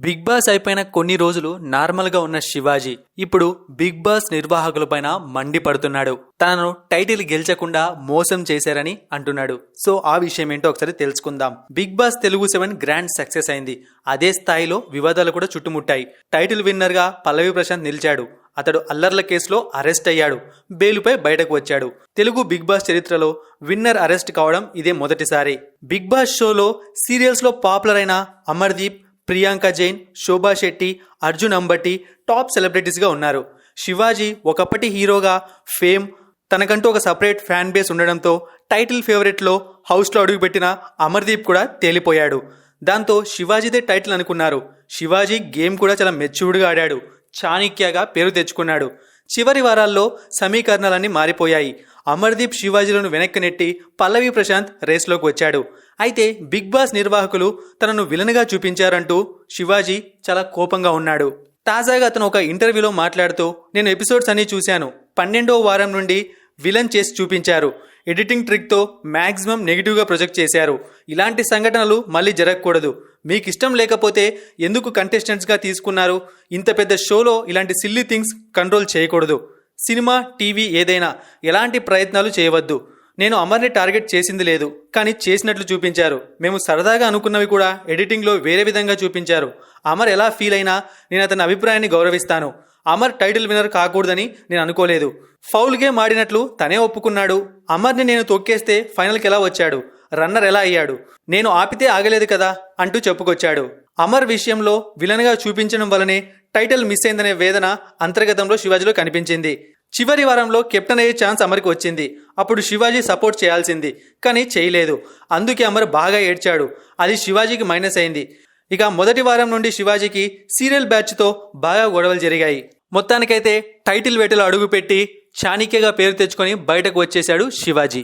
Big boss అయిపోయిన కొన్ని రోజులు నార్మల్గా ఉన్న శివాజీ ఇప్పుడు బిగ్ బాస్ నిర్వాహకులపైన మండిపడుతున్నాడు. తనను టైటిల్ గెలిచకుండా మోసం చేశారని అంటున్నాడు. సో ఆ విషయం ఏంటో ఒకసారి తెలుసుకుందాం. Bigg Boss Telugu 7 grand success అయింది. అదే స్థాయిలో వివాదాలు కూడా చుట్టుముట్టాయి. టైటిల్ విన్నర్ గా పల్లవి ప్రశాంత్ నిలిచాడు. అతడు అల్లర్ల కేసులో అరెస్ట్ అయ్యాడు. బెయిలుపై బయటకు వచ్చాడు. తెలుగు బిగ్ బాస్ చరిత్రలో విన్నర్ అరెస్ట్ కావడం ఇదే మొదటిసారి. బిగ్ బాస్ షోలో సీరియల్స్ లో పాపులర్ అయిన అమర్దీప్, ప్రియాంక జైన్, శోభా శెట్టి, అర్జున్ అంబటి టాప్ సెలబ్రిటీస్ గా ఉన్నారు. శివాజీ ఒకప్పటి హీరోగా ఫేమ్, తనకంటూ ఒక సపరేట్ ఫ్యాన్ బేస్ ఉండడంతో టైటిల్ ఫేవరెట్ లో హౌస్ లో అడుగుపెట్టిన అమర్దీప్ కూడా తేలిపోయాడు. దాంతో శివాజీదే టైటిల్ అనుకున్నారు. శివాజీ గేమ్ కూడా చాలా మెచ్యూర్డ్గా ఆడాడు. చాణక్యగా పేరు తెచ్చుకున్నాడు. చివరి వారాల్లో సమీకరణాలన్నీ మారిపోయాయి. అమర్దీప్ శివాజీలను వెనక్కి నెట్టి పల్లవి ప్రశాంత్ రేస్లోకి వచ్చాడు. అయితే బిగ్ బాస్ నిర్వాహకులు తనను విలన్గా చూపించారంటూ శివాజీ చాలా కోపంగా ఉన్నాడు. తాజాగా అతను ఒక ఇంటర్వ్యూలో మాట్లాడుతూ, నేను ఎపిసోడ్స్ అన్ని చూశాను. 12వ వారం నుండి విలన్ చేసి చూపించారు. ఎడిటింగ్ ట్రిక్తో మ్యాక్సిమం నెగిటివ్గా ప్రొజెక్ట్ చేశారు. ఇలాంటి సంఘటనలు మళ్ళీ జరగకూడదు. మీకు ఇష్టం లేకపోతే ఎందుకు కంటెస్టెంట్స్గా తీసుకున్నారు? ఇంత పెద్ద షోలో ఇలాంటి సిల్లీ థింగ్స్ కంట్రోల్ చేయకూడదు. సినిమా, టీవీ ఏదైనా ఎలాంటి ప్రయత్నాలు చేయవద్దు. నేను అమర్ని టార్గెట్ చేసింది లేదు, కానీ చేసినట్లు చూపించారు. మేము సరదాగా అనుకున్నవి కూడా ఎడిటింగ్లో వేరే విధంగా చూపించారు. అమర్ ఎలా ఫీల్ అయినా నేను అతని అభిప్రాయాన్ని గౌరవిస్తాను. అమర్ టైటిల్ విన్నర్ కాకూడదని నేను అనుకోలేదు. ఫౌల్ గేమ్ ఆడినట్లు తనే ఒప్పుకున్నాడు. అమర్ని నేను తొక్కేస్తే ఫైనల్కి ఎలా వచ్చాడు? రన్నర్ ఎలా అయ్యాడు? నేను ఆపితే ఆగలేదు కదా అంటూ చెప్పుకొచ్చాడు. అమర్ విషయంలో విలన్గా చూపించడం వల్లనే టైటిల్ మిస్ అయిందనే వేదన అంతర్గతంలో శివాజీలో కనిపించింది. చివరి వారంలో కెప్టెన్ అయ్యే ఛాన్స్ అమర్కి వచ్చింది. అప్పుడు శివాజీ సపోర్ట్ చేయాల్సింది, కానీ చేయలేదు. అందుకే అమర్ బాగా ఏడ్చాడు. అది శివాజీకి మైనస్ అయింది. ఇక మొదటి వారం నుండి శివాజీకి సీరియల్ బ్యాచ్తో బాగా గొడవలు జరిగాయి. మొత్తానికైతే టైటిల్ వేటలో అడుగుపెట్టి చాణక్యగా పేరు తెచ్చుకొని బయటకు వచ్చేశాడు శివాజీ.